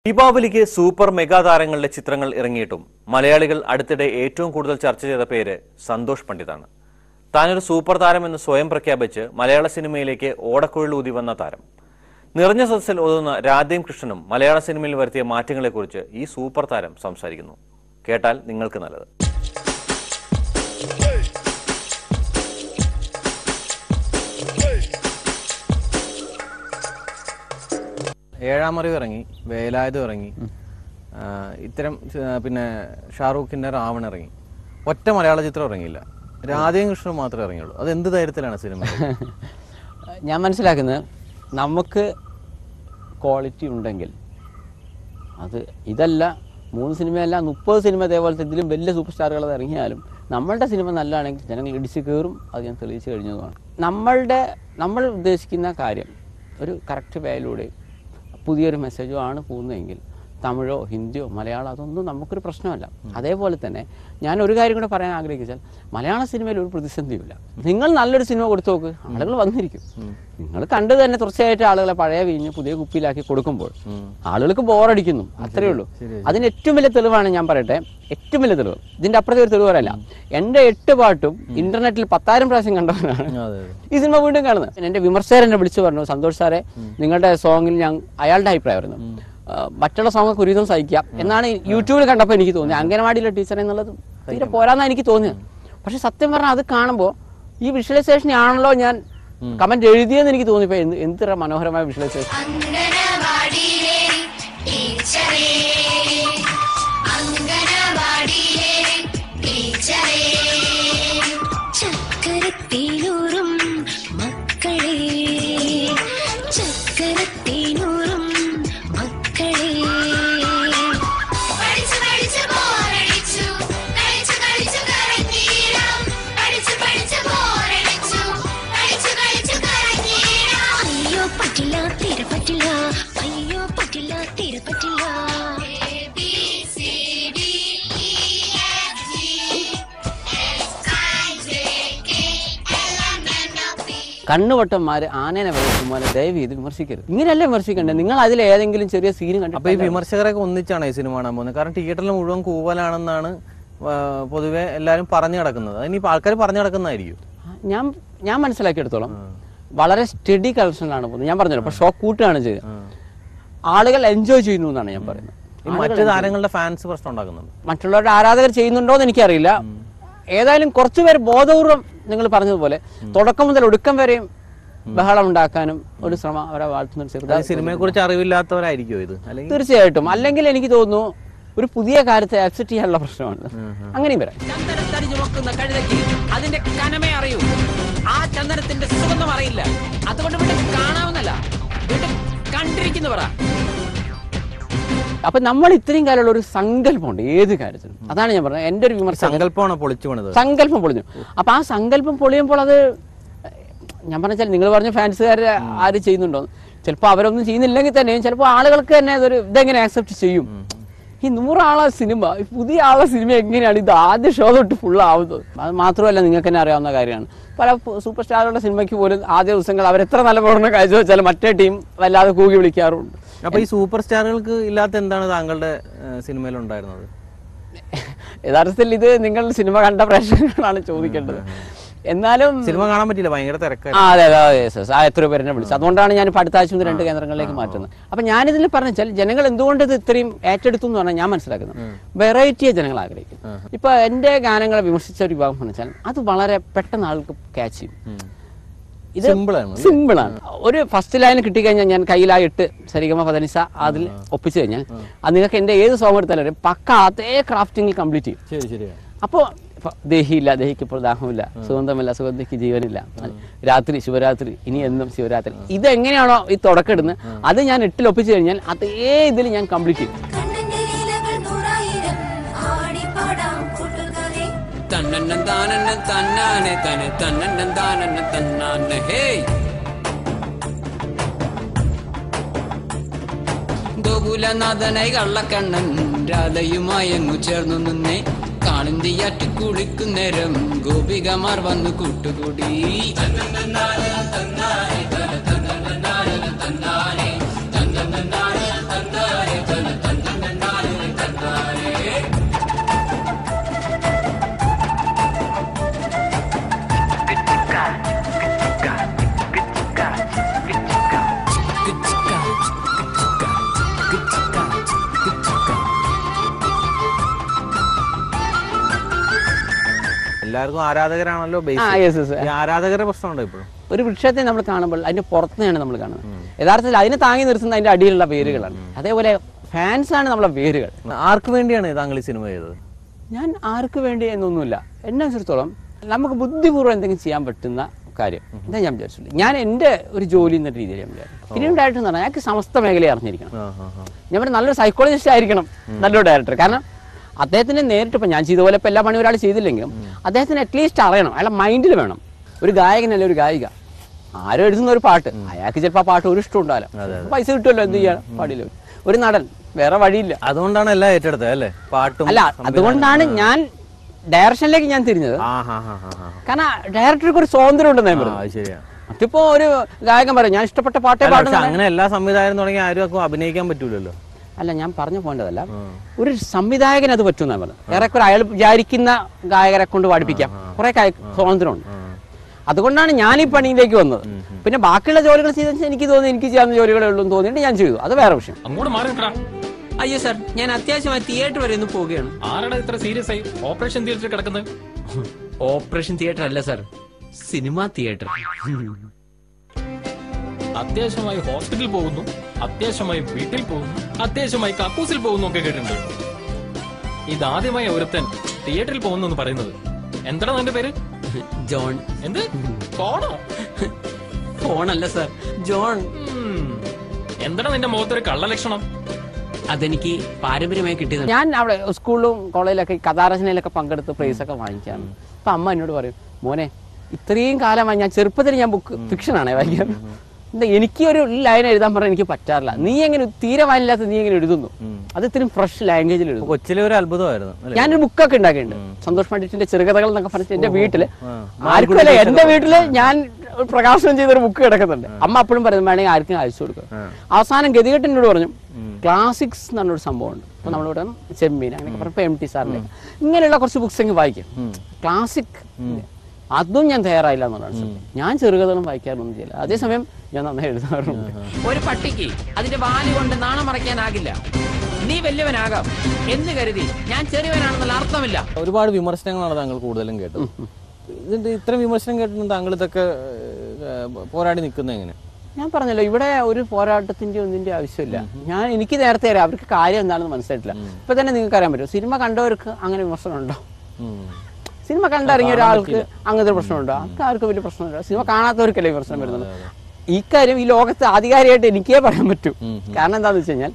ദീപാവലിക്ക് super mega താരങ്ങളുടെ ചിത്രങ്ങൾ ഇറങ്ങിയിട്ടും മലയാളികൾ അടുത്തിടെ ഏറ്റവും കൂടുതൽ ചർച്ച ചെയ്ത പേര് സന്തോഷ് പണ്ഡിതാണ്. താനൊരു സൂപ്പർ താരം എന്ന് സ്വയം പ്രഖ്യാപിച്ച് മലയാള സിനിമയിലേക്ക് ഓടക്കുഴൽ ഊതി വന്ന താരം. നിറഞ്ഞ സദസ്സിൽ ഒതുങ്ങുന്ന രാധയും കൃഷ്ണനും മലയാള സിനിമയിൽ വരുത്തിയ മാറ്റങ്ങളെക്കുറിച്ച് ഈ സൂപ്പർ താരം സംസാരിക്കുന്നു. കേട്ടാൽ നിങ്ങൾക്ക് നല്ലത്. ഏഴാം അറിവ് ഇറങ്ങി, വേലായുധം ഇറങ്ങി, ഇത്തരം പിന്നെ ഷാറൂഖിന്റെ രാവൺ ഇറങ്ങി. ഒറ്റ മലയാള ചിത്രം ഇറങ്ങിയില്ല. രാധയും കൃഷ്ണനും മാത്രമേ ഇറങ്ങിയുള്ളൂ. അത് എന്ത് ധൈര്യത്തിലാണ് സിനിമ? ഞാൻ മനസ്സിലാക്കുന്നത്, നമുക്ക് ക്വാളിറ്റി ഉണ്ടെങ്കിൽ അത് ഇതല്ല 3 സിനിമയല്ല 30 സിനിമ ഇതേപോലത്തെ ഇതിലും വലിയ സൂപ്പർ സ്റ്റാറുകൾ ഇറങ്ങിയാലും നമ്മളുടെ സിനിമ നല്ലതാണെങ്കിൽ ജനങ്ങൾ ഇടിച്ച് കയറും. അത് ഞാൻ തെളിയിച്ച് കഴിഞ്ഞതുമാണ്. നമ്മൾ ഉദ്ദേശിക്കുന്ന കാര്യം ഒരു കറക്റ്റ് വേയിലൂടെ പുതിയൊരു മെസ്സേജോ ആണ് പോകുന്നതെങ്കിൽ തമിഴോ ഹിന്ദിയോ മലയാളം അതൊന്നും നമുക്കൊരു പ്രശ്നമല്ല. അതേപോലെ തന്നെ ഞാൻ ഒരു കാര്യം കൂടെ പറയാൻ ആഗ്രഹിച്ചാൽ, മലയാള സിനിമയിൽ ഒരു പ്രതിസന്ധിയുമില്ല. നിങ്ങൾ നല്ലൊരു സിനിമ കൊടുത്തു നോക്ക്, ആളുകൾ വന്നിരിക്കും. നിങ്ങൾ കണ്ടു തന്നെ തുടർച്ചയായിട്ട് ആളുകളെ പഴയ വീഞ്ഞ് പുതിയ കുപ്പിയിലാക്കി കൊടുക്കുമ്പോൾ ആളുകൾക്ക് ബോറടിക്കുന്നു. അത്രയേ ഉള്ളൂ. അതിന് ഏറ്റവും വലിയ തെളിവാണ് ഞാൻ പറയട്ടെ, ഏറ്റവും വലിയ തെളിവ്. ഇതിന്റെ അപ്പുറത്തെ ഒരു തെളിവ് പറയല്ല. എൻ്റെ 8 പാട്ടും ഇന്റർനെറ്റിൽ 10,000 പ്രാവശ്യം കണ്ടവനാണ് ഈ സിനിമ വീണ്ടും കാണുന്നത്. എൻ്റെ വിമർശകർ എന്നെ വിളിച്ചു പറഞ്ഞു, സന്തോഷ് സാറെ നിങ്ങളുടെ സോങ്ങിൽ ഞാൻ അയാളുടെ അഭിപ്രായമായിരുന്നു, മറ്റുള്ള സോങ്ങൊക്കെ ഒരുവിധം സഹിക്കാം എന്നാണ് യൂട്യൂബിൽ കണ്ടപ്പോൾ എനിക്ക് തോന്നിയത്. അംഗനവാടിയിലെ ടീച്ചർ എന്നുള്ളത് തീരെ പോരാന്നാണ് എനിക്ക് തോന്നിയത്. പക്ഷെ സത്യം പറഞ്ഞാൽ അത് കാണുമ്പോൾ ഈ വിഷ്വലൈസേഷൻ ആണല്ലോ ഞാൻ കമന്റ് എഴുതിയെന്ന് എനിക്ക് തോന്നിപ്പോ. എന്തൊരു മനോഹരമായ വിഷ്വലൈസേഷൻ. കണ്ണുവട്ടന്മാര് ആനേനെ വിളിക്കുമ്പോൾ ദയവ് ഇത് വിമർശിക്കരുത്. ഇങ്ങനെയല്ലേ വിമർശിക്കണ്ടേ? നിങ്ങൾ അതിൽ ഏതെങ്കിലും ചെറിയ സീനും കണ്ടു. അപ്പൊ ഈ വിമർശകരൊക്കെ ഒന്നിച്ചാണ് ഈ സിനിമ കാണാൻ പോകുന്നത്. കാരണം തിയേറ്ററിൽ മുഴുവൻ കൂവലാണെന്നാണ് പൊതുവെ എല്ലാവരും പറഞ്ഞു കിടക്കുന്നത്. അതിനിപ്പോ ആൾക്കാർ പറഞ്ഞു കിടക്കുന്നതായിരിക്കും. ഞാൻ മനസ്സിലാക്കിയെടുത്തോളം വളരെ സ്റ്റഡി കളക്ഷനിലാണ് പോകുന്നത്. ഞാൻ പറഞ്ഞല്ലോ, അപ്പൊ ഷോക്ക് കൂട്ടുകയാണ് ചെയ്യുക. ആളുകൾ എൻജോയ് ചെയ്യുന്നു എന്നാണ് ഞാൻ പറയുന്നത്. മറ്റു താരങ്ങളുടെ ഫാൻസ് പ്രശ്നം ഉണ്ടാക്കുന്നുണ്ട്. മറ്റുള്ളവരുടെ ആരാധകർ ചെയ്യുന്നുണ്ടോ എന്ന് എനിക്കറിയില്ല. ഏതായാലും കുറച്ചുപേർ ബോധപൂർവം നിങ്ങൾ പറഞ്ഞതുപോലെ തുടക്കം മുതൽ ഒടുക്കം വരെയും ബഹളം ഉണ്ടാക്കാനും ഒരു ശ്രമം അവരെ വാഴ്ത്തുന്ന സിനിമയെ കുറിച്ച് അറിവില്ലാത്തവരായിരിക്കും ഇത്. തീർച്ചയായിട്ടും. അല്ലെങ്കിൽ എനിക്ക് തോന്നുന്നു ഒരു പുതിയ കാര്യത്തെ അക്സെപ്റ്റ് ചെയ്യാനുള്ള പ്രശ്നമാണ്. അങ്ങനെയും വരാം. അതിന്റെ കനമേ അറിയൂ, ആ ചന്ദനത്തിന്റെ സുഗന്ധം അറിയില്ല. അതുകൊണ്ട് കാണാവുന്നല്ല, കണ്ടിരിക്കുന്നു പറ. അപ്പൊ നമ്മൾ ഇത്രയും കാലമുള്ള ഒരു സങ്കല്പമുണ്ട് ഏത് കാര്യത്തിലും. അതാണ് ഞാൻ പറഞ്ഞത്. എന്റെ ഒരു വിമർശനം, സങ്കല്പമാണ് പൊളിച്ചു പോണത്. സങ്കല്പം പൊളിഞ്ഞു. അപ്പൊ ആ സങ്കല്പം പൊളിയുമ്പോൾ അത് ഞാൻ പറഞ്ഞാൽ, നിങ്ങൾ പറഞ്ഞ ഫാൻസുകാർ ആര് ചെയ്യുന്നുണ്ടോ, ചിലപ്പോൾ അവരൊന്നും ചെയ്യുന്നില്ലെങ്കിൽ തന്നെയും ചിലപ്പോൾ ആളുകൾക്ക് തന്നെ അതൊരു ഇതെങ്ങനെ ആക്സെപ്റ്റ് ചെയ്യും. ഈ 100 ആളെ സിനിമ, പുതിയ ആളെ സിനിമ എങ്ങനെയാണ് ഇത് ആദ്യ ഷോ തൊട്ട് ഫുൾ ആവുന്നത്? അത് മാത്രമല്ല, നിങ്ങൾക്ക് തന്നെ അറിയാവുന്ന കാര്യമാണ്, പല സൂപ്പർ സ്റ്റാറുകളുടെ സിനിമയ്ക്ക് പോലും ആദ്യ ദിവസങ്ങൾ അവരെത്ര നല്ല പ്രകടനം കാഴ്ചവെച്ചാലും മറ്റേ ടീം വല്ലാതെ കൂകി വിളിക്കാറുണ്ട്. അപ്പൊ ഈ സൂപ്പർ സ്റ്റാറുകൾക്ക് ഇല്ലാത്ത എന്താണ് താങ്കളുടെ സിനിമയിൽ ഉണ്ടായിരുന്നത്? യഥാർത്ഥത്തിൽ ഇത് നിങ്ങൾ സിനിമ കണ്ട പ്രേക്ഷകരാണ് ചോദിക്കേണ്ടത്. എന്നാലും സിനിമ കാണാൻ പറ്റില്ല, ഭയങ്കര തിരക്കാണ്. അതെ, എത്ര പേരെന്നെ വിളിച്ചു. അതുകൊണ്ടാണ് ഞാൻ അടുത്ത ആഴ്ച 2 കേന്ദ്രങ്ങളിലേക്ക് മാറ്റുന്നത്. അപ്പൊ ഞാനിതിൽ പറഞ്ഞാൽ ജനങ്ങൾ എന്തുകൊണ്ട് ഇത് ഇത്രയും ഏറ്റെടുത്തു എന്ന് പറഞ്ഞാൽ ഞാൻ മനസ്സിലാക്കുന്നത് വെറൈറ്റിയെ ജനങ്ങൾ ആഗ്രഹിക്കും. ഇപ്പൊ എന്റെ ഗാനങ്ങളെ വിമർശിച്ച ഒരു വിഭാഗം പറഞ്ഞാൽ അത് വളരെ പെട്ടെന്ന് ആൾക്ക് ക്യാച്ച് ചെയ്യും. ഇത് സിമ്പിളാണ്. ഒരു ഫസ്റ്റ് ലൈൻ കിട്ടിക്കഴിഞ്ഞാൽ ഞാൻ കയ്യിലായി 8 സരിഗമ പദനിസ അതിൽ ഒപ്പിച്ചു കഴിഞ്ഞാൽ അത് നിങ്ങൾക്ക് എന്റെ ഏത് സോങ് എടുത്താലും പക്ക അതേ ക്രാഫ്റ്റിംഗിൽ കംപ്ലീറ്റ് ചെയ്യും. അപ്പോ ദേഹിയില്ല, ദഹിക്കപ്പോൾ ദാഹമില്ല, സുഗന്ധമില്ല, സുഗന്ധിക്ക് ജീവനില്ല, രാത്രി ശിവരാത്രി, ഇനി എന്നും ശിവരാത്രി, ഇതെങ്ങനെയാണോ ഈ തുടക്കം ഇടുന്നത് അത് ഞാൻ 8 ഒപ്പിച്ചു കഴിഞ്ഞാൽ അതേ ഇതിൽ ഞാൻ കംപ്ലീറ്റ് ചെയ്യും. ഗോകുലനാഥനായി കള്ളക്കണ്ണൻ രാധയുമായങ്ങു ചേർന്നു നിന്നേ, കാളിന്തിയാറ്റ് കുളിക്കുന്നേരം ഗോപികമാർ വന്നു കൂട്ടുകൂടി. തന്നാനെ എല്ലാവർക്കും ആരാധകരാണല്ലോ yes, ബേസ്. yes. ഈ ആരാധകരുടെ പ്രശ്നമുണ്ടോ ഇപ്പോഴും? ഒരു വൃക്ഷത്തെ നമ്മൾ കാണുമ്പോൾ അതിന്റെ പുറത്തെയാണ് നമ്മൾ കാണുന്നത്. യഥാർത്ഥത്തിൽ അതിനെ താങ്ങി നിർത്തുന്ന അതിന്റെ അടിയിലുള്ള വേരുകളാണ്. അതേപോലെ ഫാൻസാണ് നമ്മളെ വേരുകൾ. ആർക്ക് വേണ്ടിയാണ് താങ്കൾ ഈ സിനിമ ചെയ്തത്? ഞാൻ ആർക്ക് വേണ്ടി എന്നൊന്നുമില്ല. എന്നെ സംബന്ധിച്ചിടത്തോളം നമുക്ക് ബുദ്ധിപൂർവ്വം എന്തെങ്കിലും ചെയ്യാൻ പറ്റുന്ന കാര്യം എന്താ ഞാൻ വിചാരിച്ചില്ല. ഞാൻ എൻ്റെ ഒരു ജോലി എന്ന രീതിയിൽ ഞാൻ വിചാരിച്ചു. ഫിലിം ഡയറക്ടർ എന്ന് പറഞ്ഞാൽ ഞങ്ങൾക്ക് സമസ്ത മേഖലയെ അറിഞ്ഞിരിക്കണം. ഞാൻ പറഞ്ഞ നല്ലൊരു സൈക്കോളജിസ്റ്റ് ആയിരിക്കണം നല്ലൊരു ഡയറക്ടർ. കാരണം അദ്ദേഹത്തിന് നേരിട്ട് ഇപ്പം ഞാൻ ചെയ്ത പോലെ ഇപ്പം എല്ലാ പണി ഒരാൾ ചെയ്തില്ലെങ്കിലും അദ്ദേഹത്തിന് അറ്റ്ലീസ്റ്റ് അറിയണം, അയാളെ മൈൻഡിൽ വേണം. ഒരു ഗായകനല്ല ഒരു ഗായിക, ആരും എഴുതുന്ന ഒരു പാട്ട്, അയാൾക്ക് ചിലപ്പോൾ ആ പാട്ട് ഒരു ഇഷ്ടം ഉണ്ടാവില്ല, പൈസ കിട്ടുമല്ലോ, എന്ത് ചെയ്യാൻ പാടില്ല. ഒരു നടൻ, വേറെ വഴിയില്ല. അതുകൊണ്ടാണ് എല്ലാം ഏറ്റെടുത്തത് അല്ലേ? പാട്ടും അല്ല, അതുകൊണ്ടാണ് ഞാൻ ഡയറക്ഷനിലേക്ക് ഞാൻ തിരിഞ്ഞത്. കാരണം ഡയറക്ടർക്ക് ഒരു സ്വാതന്ത്ര്യം ഉണ്ടെന്ന് ഞാൻ പറഞ്ഞു. ശരിയാ. മറ്റിപ്പോ ഒരു ഗായകൻ പറയും ഞാൻ ഇഷ്ടപ്പെട്ട പാട്ടേ പാടുന്നു. അങ്ങനെ എല്ലാ സംവിധായകരും തുടങ്ങി ആരും അഭിനയിക്കാൻ പറ്റൂലല്ലോ. അല്ല, ഞാൻ പറഞ്ഞു പോകേണ്ടതല്ല, ഒരു സംവിധായകൻ അത് പറ്റുമെന്നാണ് പറഞ്ഞത്. ഏറെക്കുറെ അയാൾ വിചാരിക്കുന്ന ഗായകരെ കൊണ്ട് പാടിപ്പിക്കാം, കുറെ സ്വാതന്ത്ര്യമുണ്ട്. അതുകൊണ്ടാണ് ഞാൻ ഈ പണിയിലേക്ക് വന്നത്. പിന്നെ ബാക്കിയുള്ള ജോലികൾ ചെയ്തെന്ന് എനിക്ക് തോന്നി എനിക്ക് ചെയ്യാവുന്ന ജോലികളേ ഉള്ളൂ എന്ന് തോന്നിയിട്ട് ഞാൻ ചെയ്തു. അത് വേറെ വിഷയം. അയ്യോ സാർ, ഞാൻ അത്യാവശ്യമായി തിയേറ്റർ വരെ ഒന്ന് പോവുകയാണ്. ആരാണ് ഇത്ര സീരിയസ് ആയി ഓപ്പറേഷൻ തിയേറ്ററിൽ കിടക്കുന്നത്? ഓപ്പറേഷൻ തിയേറ്റർ അല്ല സാർ, സിനിമാ തിയേറ്റർ. അത്യാവശ്യമായി ഹോസ്പിറ്റലിൽ പോകുന്നു, അത്യാവശ്യമായി വീട്ടിൽ പോകുന്നു, അത്യാവശ്യമായി കക്കൂസിൽ പോകുന്നു ഒക്കെ കേട്ടിട്ടുണ്ട്. ഇതാദ്യമായി ഒരുത്തൻ തിയേറ്ററിൽ പോകുന്നു എന്ന് പറയുന്നത്. എന്താണ് നിന്റെ പേര്? ജോൺ. എന്ത് ഫോണോ? ഫോണല്ല സാർ, ജോൺ. എന്താണ് നിന്റെ മുഖത്തൊരു കള്ളലക്ഷണം? അതെനിക്ക് പാരമ്പര്യമായി കിട്ടിയത്. ഞാൻ അവിടെ സ്കൂളിലും കോളേജിലൊക്കെ കഥാരചനയിലൊക്കെ പങ്കെടുത്ത് പ്രൈസ് ഒക്കെ വാങ്ങിക്കാറുണ്ട്. അപ്പൊ അമ്മ എന്നോട് പറയും, മോനെ ഇത്രയും കാലമായി ഞാൻ ചെറുപ്പത്തിൽ ഞാൻ ബുക്ക് ഫിക്ഷനാണേ വായിക്കാൻ, എന്താ എനിക്ക് ഒരു ലൈൻ എഴുതാൻ പറഞ്ഞാൽ എനിക്ക് പറ്റാറില്ല, നീ എങ്ങനെ തീരെ വായില്ലാത്ത നീ എങ്ങനെ എഴുതുന്നു, അത് ഇത്രയും ഫ്രഷ് ലാംഗ്വേജിൽ എഴുതും. കൊച്ചിലെ ഒരു അത്ഭുതമായിരുന്നു. ഞാനൊരു ബുക്കൊക്കെ ഉണ്ടാക്കിയിട്ടുണ്ട്, സന്തോഷ് പണ്ഡിറ്റിന്റെ ചെറുകഥകൾ എന്നൊക്കെ പറഞ്ഞിട്ട് എന്റെ വീട്ടില് ആർക്കും അല്ല, എന്റെ വീട്ടില് ഞാൻ പ്രകാശനം ചെയ്തൊരു ബുക്ക് കിടക്കുന്നുണ്ട്. അമ്മ അപ്പോഴും പറയുന്നത് വേണമെങ്കിൽ ആർക്കും അയച്ചു കൊടുക്കുക. അവസാനം ഗതികെട്ടിനോട് പറഞ്ഞു ക്ലാസിക്സ് എന്ന് പറഞ്ഞൊരു സംഭവമുണ്ട്. അപ്പൊ നമ്മളിവിടെ ചെമ്മീൻ അങ്ങനെയൊക്കെ പറഞ്ഞപ്പോ MT സാറിന്റെ ഇങ്ങനെയുള്ള കുറച്ച് ബുക്സ് എങ്കിൽ വായിക്കും. ക്ലാസിക് അതും ഞാൻ തയ്യാറായില്ല എന്നുള്ളതാണ്. ഞാൻ ചെറുകഥകളും വായിക്കാറൊന്നും ചെയ്യില്ല, അതേസമയം ഞാൻ നന്നായി എഴുതാറുണ്ട്. ഒരു പട്ടിക്ക് അതിന്റെ വാല് കൊണ്ട് നാണം മറയ്ക്കാനാകില്ല. നീ വലിയവനാകാം എന്ന് കരുതി ഞാൻ ചെറിയവനാണെന്നുള്ള അർത്ഥമില്ല. ഒരുപാട് വിമർശനങ്ങളാണ് താങ്കൾ കൂടുതലും കേട്ടത്. ഇതിന്റെ ഇത്രയും വിമർശനം കേട്ടിട്ട് താങ്കൾ ഇതൊക്കെ പോരാടി നിൽക്കുന്നത് എങ്ങനെ? ഞാൻ പറഞ്ഞല്ലോ, ഇവിടെ ഒരു പോരാട്ടത്തിന്റെ ഒന്നിന്റെ ആവശ്യമില്ല. എനിക്ക് നേരത്തെ അറിയാം അവർക്ക് കാര്യം എന്താണെന്ന് മനസ്സിലായിട്ടില്ല. ഇപ്പൊ തന്നെ നിങ്ങൾക്ക് അറിയാൻ പറ്റും, സിനിമ കണ്ടവർക്ക് അങ്ങനെ വിമർശനം ഉണ്ടോ? സിനിമ കണ്ടിറങ്ങിയ ഒരാൾക്ക് അങ്ങനത്തെ പ്രശ്നമുണ്ടോ? ആർക്കും വലിയ പ്രശ്നമില്ല. സിനിമ കാണാത്തവർക്കല്ലേ വിമർശനം വരുന്നത്. ഈ കാര്യം ഈ ലോകത്ത് ആധികാരികമായിട്ട് എനിക്കേ പറയാൻ പറ്റൂ. കാരണം എന്താണെന്ന് വെച്ച് കഴിഞ്ഞാൽ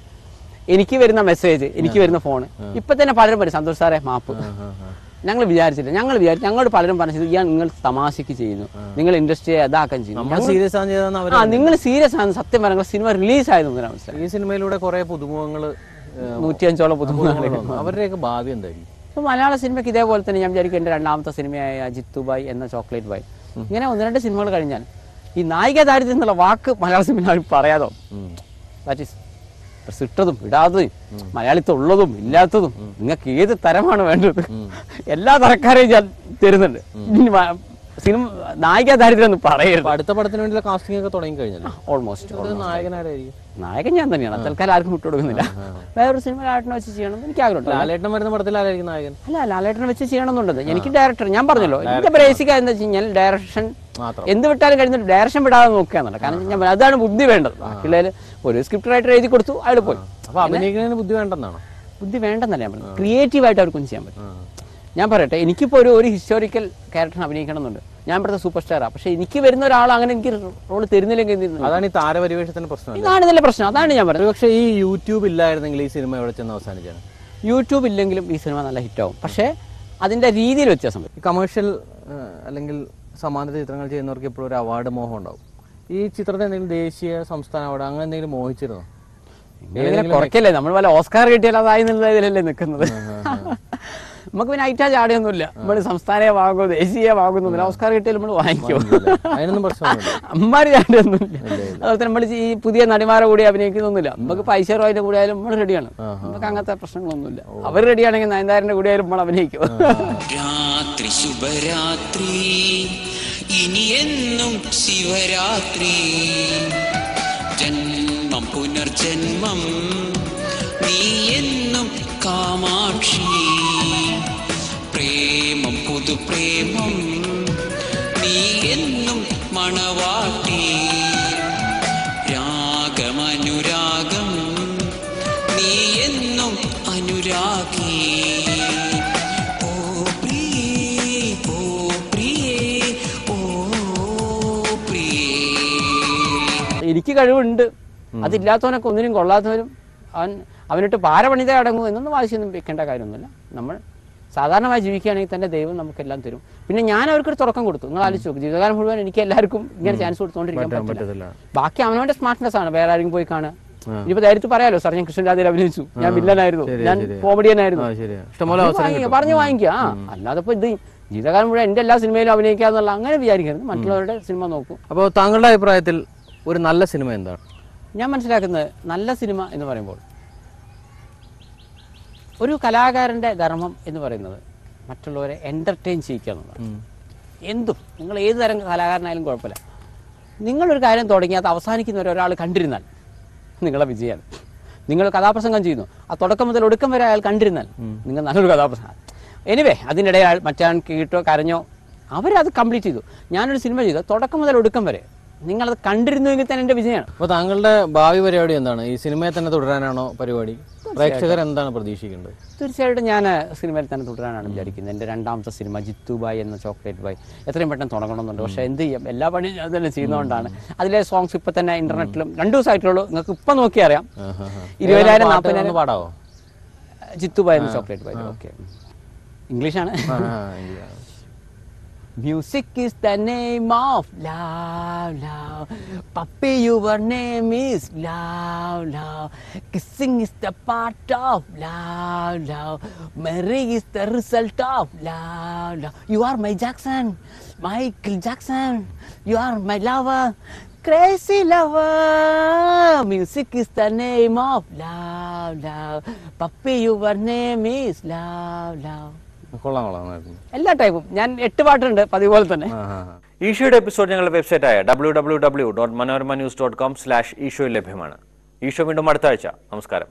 എനിക്ക് വരുന്ന മെസ്സേജ്, എനിക്ക് വരുന്ന ഫോണ്, ഇപ്പൊ തന്നെ പലരും പറയും സന്തോഷ് സാറേ മാപ്പ്, ഞങ്ങൾ വിചാരിച്ചില്ല, ഞങ്ങളോട് പലരും പറഞ്ഞത് ഇയാൾ നിങ്ങൾ തമാശക്ക് ചെയ്യുന്നു, നിങ്ങൾ ഇൻഡസ്ട്രിയെ ഇതാക്കാൻ ചെയ്യുന്നു, നിങ്ങൾ സീരിയസ് ആണ്. സത്യം പറഞ്ഞാൽ സിനിമ റിലീസ് ആയതെന്ന് മനസ്സിലായി. ഈ സിനിമയിലൂടെ കുറെ പുതുമുഖങ്ങൾ, 105ഓളം പുതുമുഖങ്ങൾ, അവരുടെയൊക്കെ ഭാവി എന്തായിരിക്കും? ഇപ്പൊ മലയാള സിനിമയ്ക്ക് ഇതേപോലെ തന്നെ ഞാൻ വിചാരിക്കും എന്റെ രണ്ടാമത്തെ സിനിമയായ ജിത്തുബായ് എന്ന ചോക്ലേറ്റ് ബോയ്, ഇങ്ങനെ 1-2 സിനിമകൾ കഴിഞ്ഞാൽ ഈ നായിക ദാരിദ്ര്യം എന്നുള്ള വാക്ക് മലയാള സിനിമ പറയാതോ, ദാറ്റ് ഈസ് ഇട്ടതും ഇടാത്തതും മലയാളിത്തം ഉള്ളതും ഇല്ലാത്തതും നിങ്ങൾക്ക് ഏത് തരമാണ് വേണ്ടത് എല്ലാ തരക്കാരെയും ഞാൻ തരുന്നുണ്ട്. സിനിമ നായിക ദാരിദ്ര്യം എന്ന് പറയരുത്. അടുത്ത പടത്തിന് വേണ്ടിയുള്ള കാസ്റ്റിംഗ് ഒക്കെ തുടങ്ങി കഴിഞ്ഞാൽ ഓൾമോസ്റ്റ് നായകനാരായിരിക്കും? നായകൻ ഞാൻ തന്നെയാണ്. തൽക്കാലം ആർക്കും വിട്ടുകൊടുക്കുന്നില്ല. വേറൊരു സിനിമ ലാലേട്ടനെ വെച്ച് ചെയ്യണം എനിക്ക് ആഗ്രഹം. ലാലേട്ടൻ വരുന്ന പടത്തിൽ ആരായിരിക്കും നായകൻ? അല്ല, ലാലേട്ടനെ വെച്ച് ചെയ്യണമെന്നുണ്ടത്. എനിക്ക് ഡയറക്ടർ, ഞാൻ പറഞ്ഞല്ലോ എന്റെ ബേസിക് എന്താ വെച്ച് കഴിഞ്ഞാൽ ഡയറക്ഷൻ എന്ത് വിട്ടാലും കഴിഞ്ഞിട്ട് ഡയറക്ഷൻ വിടാതെ നോക്കുകയെന്നല്ല. കാരണം ഞാൻ അതാണ് ബുദ്ധി വേണ്ടത്. ബാക്കിയുള്ളതിൽ ഒരു സ്ക്രിപ്റ്റ് റൈറ്റർ എഴുതി കൊടുത്തു, അയാൾ പോയി. അപ്പൊ അഭിനയിക്കുന്നതിന് ബുദ്ധി വേണ്ടെന്നാണോ? ബുദ്ധി വേണ്ടെന്നല്ല ഞാൻ പറഞ്ഞു, ക്രിയേറ്റീവായിട്ട് അവർക്കൊന്നും ചെയ്യാൻ പറ്റും. ഞാൻ പറയട്ടെ, എനിക്കിപ്പോൾ ഒരു ഹിസ്റ്റോറിക്കൽ ക്യാരക്ടറിന് അഭിനയിക്കണം എന്നുണ്ട്. ഞാൻ ഇവിടുത്തെ സൂപ്പർ സ്റ്റാറാണ്, പക്ഷെ എനിക്ക് വരുന്ന ഒരാൾ അങ്ങനെ എനിക്ക് റോള് തരുന്നില്ലെങ്കിൽ അതാണ് ഈ താരപരിവേഷത്തിന്റെ പ്രശ്നം. ഇതാണ് ഇതിന്റെ പ്രശ്നം. അതാണ് ഞാൻ പറഞ്ഞത്. പക്ഷേ ഈ യൂട്യൂബ് ഇല്ലായിരുന്നെങ്കിൽ ഈ സിനിമ എവിടെ ചെന്ന് അവസാനിച്ചാണ്? യൂട്യൂബ് ഇല്ലെങ്കിലും ഈ സിനിമ നല്ല ഹിറ്റാവും, പക്ഷേ അതിന്റെ രീതിയിൽ വ്യത്യാസം വരും. ഈ കമേഴ്ഷ്യൽ അല്ലെങ്കിൽ സമാന്തര ചിത്രങ്ങൾ ചെയ്യുന്നവർക്ക് എപ്പോഴും ഒരു അവാർഡ് മോഹം ഉണ്ടാവും. ഈ ചിത്രത്തെ എന്തെങ്കിലും ദേശീയ സംസ്ഥാന അവാർഡ് അങ്ങനെ എന്തെങ്കിലും മോഹിച്ചിരുന്നോ? കുറയ്ക്കല്ലേ, നമ്മൾ വല്ല ഓസ്കാർ കിട്ടിയാൽ അതായി ഇതിലല്ലേ നിൽക്കുന്നത്. നമുക്ക് പിന്നെ ഐറ്റാ ചാടിയൊന്നുമില്ല. നമ്മൾ സംസ്ഥാന വാങ്ങുമോ ദേശീയ വാങ്ങുന്നില്ല, ഓസ്കാർ കിട്ടിയാൽ നമ്മൾ വാങ്ങിക്കും. അതിനൊന്നും പ്രശ്നമൊന്നുമില്ല, അമ്മാര് ചാടിയൊന്നുമില്ല. അതുപോലെ നമ്മൾ ഈ പുതിയ നടിമാരെ കൂടി അഭിനയിക്കുന്നൊന്നുമില്ല. നമുക്ക് പൈസ അതിന്റെ കൂടെ ആയാലും നമ്മൾ റെഡിയാണ്. നമുക്ക് അങ്ങനത്തെ പ്രശ്നങ്ങളൊന്നുമില്ല. അവർ റെഡിയാണെങ്കിൽ നയൻതാരന്റെ കൂടെ ആയാലും നമ്മൾ അഭിനയിക്കും. രാത്രി ശുഭരാത്രി, ഇനി എന്നും ശിവരാത്രി, ജന്മം പുനർജന്മം നീ എന്നും കാമാക്ഷി, പ്രേമം പുതു പ്രേമം അനുരാഗി. ഓ പ്രിയേ, ഓ പ്രിയേ, ഓ പ്രിയേ. എനിക്ക് കഴിവുണ്ട്, അതില്ലാത്തവനൊക്കെ ഒന്നിനും കൊള്ളാത്തവരും അവനിട്ട് പാരപണിത അടങ്ങും എന്നൊന്നും വാശിയൊന്നും വെക്കേണ്ട കാര്യമൊന്നുമില്ല. നമ്മൾ സാധാരണമായി ജീവിക്കുകയാണെങ്കിൽ തന്നെ ദൈവം നമുക്കെല്ലാം തരും. പിന്നെ ഞാൻ അവർക്കൊരു തുടക്കം കൊടുത്തു. നിങ്ങൾ ആലോചിച്ച് നോക്കും, ജീവിതകാലം മുഴുവൻ എനിക്ക് എല്ലാവർക്കും ഇങ്ങനെ ചാൻസ് കൊടുത്തുകൊണ്ടിരിക്കാൻ പറ്റില്ല. ബാക്കി അവനവന്റെ സ്മാർട്ട്നെസ് ആണ്. വേറെ ആരെങ്കിലും പോയി കാണുക. ഇനിയിപ്പോ ധൈര്യത്തിൽ പറയാലോ, സാർ ഞാൻ കൃഷ്ണരാധയിൽ അഭിനയിച്ചു, ഞാൻ വില്ലനായിരുന്നു, ഞാൻ കോമഡിയനായിരുന്നു, പറഞ്ഞു വാങ്ങിക്കുക. അല്ലാതെ ഇപ്പൊ ഇത് ജീവിതകാലം മുഴുവൻ എന്റെ എല്ലാ സിനിമയിലും അഭിനയിക്കാന്നുള്ള അങ്ങനെ വിചാരിക്കരുത്. മറ്റുള്ളവരുടെ സിനിമ നോക്കും. അപ്പോൾ താങ്കളുടെ അഭിപ്രായത്തിൽ ഒരു നല്ല സിനിമ എന്താണ്? ഞാൻ മനസ്സിലാക്കുന്നത് നല്ല സിനിമ എന്ന് പറയുമ്പോൾ ഒരു കലാകാരൻ്റെ ധർമ്മം എന്ന് പറയുന്നത് മറ്റുള്ളവരെ എൻ്റർടൈൻ ചെയ്യിക്കുക എന്നുള്ളതാണ്. എന്തും നിങ്ങൾ ഏത് തരം കലാകാരനായാലും കുഴപ്പമില്ല. നിങ്ങളൊരു കാര്യം തുടങ്ങി അത് അവസാനിക്കുന്ന ഒരാൾ കണ്ടിരുന്നാൽ നിങ്ങളെ വിജയമാണ്. നിങ്ങൾ കഥാപ്രസംഗം ചെയ്യുന്നു, ആ തുടക്കം മുതൽ ഒടുക്കം വരെ അയാൾ കണ്ടിരുന്നാൽ നിങ്ങൾ നല്ലൊരു കഥാപ്രസംഗം. എനിവേ അതിനിടെ അയാൾ മറ്റാൻ കേട്ടോ കരഞ്ഞോ അവരത് കംപ്ലീറ്റ് ചെയ്തു. ഞാനൊരു സിനിമ ചെയ്തു തുടക്കം മുതൽ ഒടുക്കം വരെ നിങ്ങളത് കണ്ടിരുന്നുവെങ്കിൽ തന്നെ എൻ്റെ വിജയമാണ്. അപ്പോൾ താങ്കളുടെ ഭാവി പരിപാടി എന്താണ്? ഈ സിനിമയെ തന്നെ തുടരാനാണോ പരിപാടി? പ്രേക്ഷകർ എന്താണ് പ്രതീക്ഷിക്കേണ്ടത്? തീർച്ചയായിട്ടും ഞാൻ സിനിമയിൽ തന്നെ തുടരാനാണ് വിചാരിക്കുന്നത്. എൻ്റെ രണ്ടാമത്തെ സിനിമ ജിത്തുബായ് എന്ന ചോക്ലേറ്റ് ബായ് എത്രയും പെട്ടെന്ന് തുടങ്ങണമെന്നുണ്ട്. പക്ഷേ എന്ത് ചെയ്യും, എല്ലാ പണിയും ഞാൻ തന്നെ ചെയ്യുന്നതുകൊണ്ടാണ്. അതിലെ സോങ്സ് ഇപ്പം തന്നെ ഇന്റർനെറ്റിലും 2 ദിവസമായിട്ടുള്ളൂ. നിങ്ങൾക്ക് ഇപ്പം നോക്കി അറിയാം. 20,000 40,000 പാടാവോ? ജിത്തുബായ് എന്ന ചോക്ലേറ്റ് ബായ്. ഓക്കെ, ഇംഗ്ലീഷാണ്. Music is the name of love, love. Puppy, your name is love, love. Kissing is the part of love, love. Marrying is the result of love, love. You are my Jackson, Michael Jackson. You are my lover, crazy lover. Music is the name of love, love. Puppy, your name is love, love. കൊള്ളാം. എല്ലാ ടൈപ്പും ഞാൻ 8 പാട്ടുണ്ട് പതിവ് പോലെ തന്നെ. ഈശോയുടെ episode ഞങ്ങളുടെ വെബ്സൈറ്റായ www.manoramanews.com/ഈശോയിൽ ലഭ്യമാണ്. ഈശോ വീണ്ടും അടുത്ത ആഴ്ച. നമസ്കാരം.